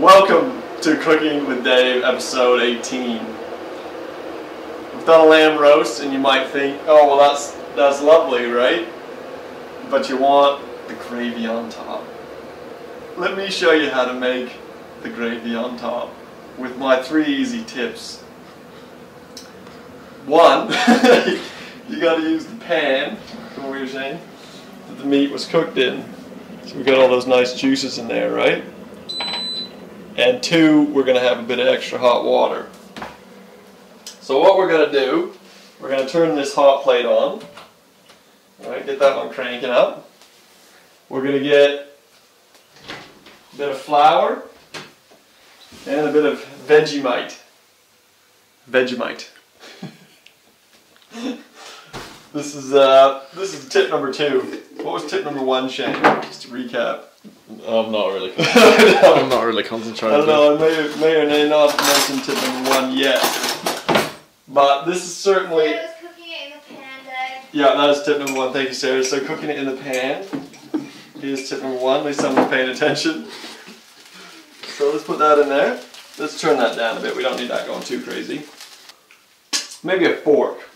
Welcome to Cooking with Dave, episode 18. We've done a lamb roast, and you might think, oh well, that's lovely, right? But you want the gravy on top. Let me show you how to make the gravy on top with my 3 easy tips. 1, you got to use the pan, what were you saying, that the meat was cooked in. So we got all those nice juices in there, right? And 2, we're going to have a bit of extra hot water. So what we're going to do, we're going to turn this hot plate on. Alright, get that one cranking up. We're going to get a bit of flour and a bit of Vegemite. Vegemite. This is tip number 2. What was tip number 1, Shane? Just to recap. I'm not really. I'm not really concentrating. I don't know. I may or may not mention tip number 1 yet, but this is certainly. Sarah was cooking it in the pan, Dad. Yeah, that is tip number 1. Thank you, Sarah. So cooking it in the pan is tip number 1. At least someone's paying attention. So let's put that in there. Let's turn that down a bit. We don't need that going too crazy. Maybe a fork.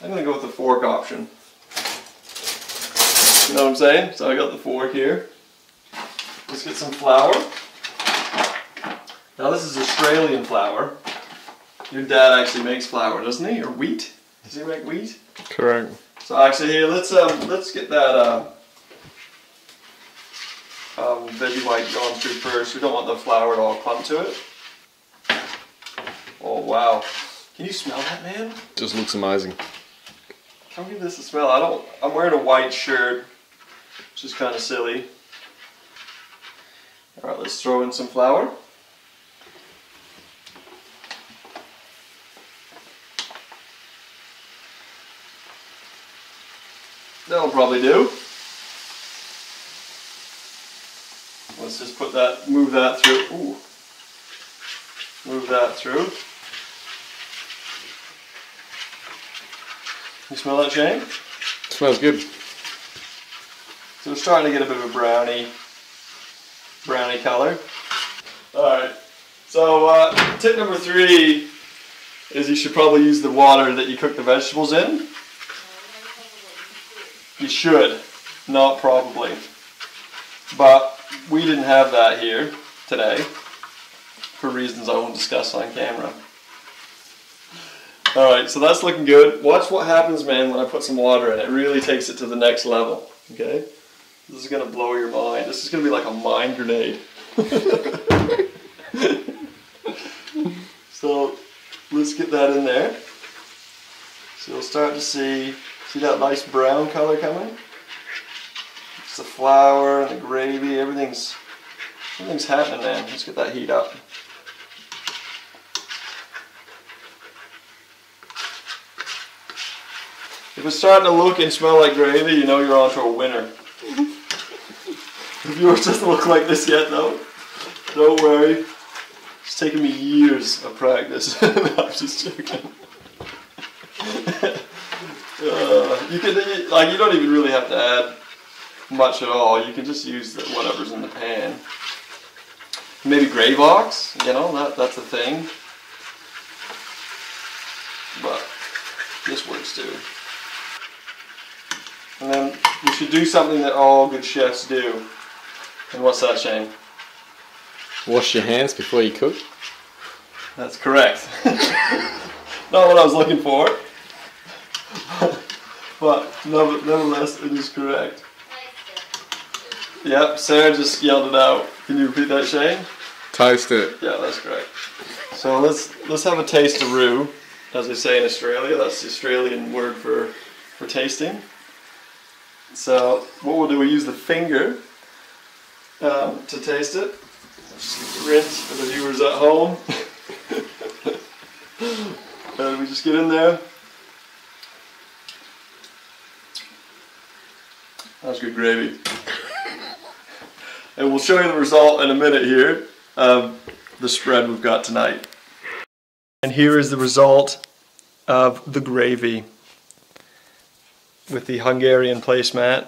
I'm going to go with the fork option. You know what I'm saying? So I got the fork here. Let's get some flour. Now this is Australian flour. Your dad actually makes flour, doesn't he? Or wheat? Does he make wheat? Correct. So actually here, let's get that Vegemite going through first. We don't want the flour to all clump to it. Oh wow. Can you smell that, man? Just looks amazing. Come give this a smell. I'm wearing a white shirt, which is kind of silly. Alright, let's throw in some flour. That'll probably do. Let's just move that through. Ooh. Move that through. You smell that, Shane? Smells good. So we're starting to get a bit of a brownie color. Alright, so tip number 3 is you should probably use the water that you cook the vegetables in. You should, not probably. But we didn't have that here today for reasons I won't discuss on camera. Alright, so that's looking good. Watch what happens, man, when I put some water in. It really takes it to the next level. Okay? This is going to blow your mind. This is going to be like a mind grenade. So, let's get that in there. So you'll start to see that nice brown color coming? It's the flour and the gravy, everything's happening, man. Let's get that heat up. If it's starting to look and smell like gravy, you know you're on to a winner. If yours doesn't look like this yet, though, don't worry. It's taken me years of practice. No, I'm just joking. You don't even really have to add much at all. You can just use whatever's in the pan. Maybe Gravox, you know, that's a thing. But this works too. And then you should do something that all good chefs do. And what's that, Shane? Wash your hands before you cook. That's correct. Not what I was looking for. But nevertheless, it is correct. Yep, Sarah just yelled it out. Can you repeat that, Shane? Toast it. Yeah, that's correct. So let's have a taste of roux, as they say in Australia. That's the Australian word for tasting. So what we'll do, we use the finger to taste it. Just rinse for the viewers at home. And we just get in there. That's good gravy. And we'll show you the result in a minute here of the spread we've got tonight. And here is the result of the gravy with the Hungarian placemat.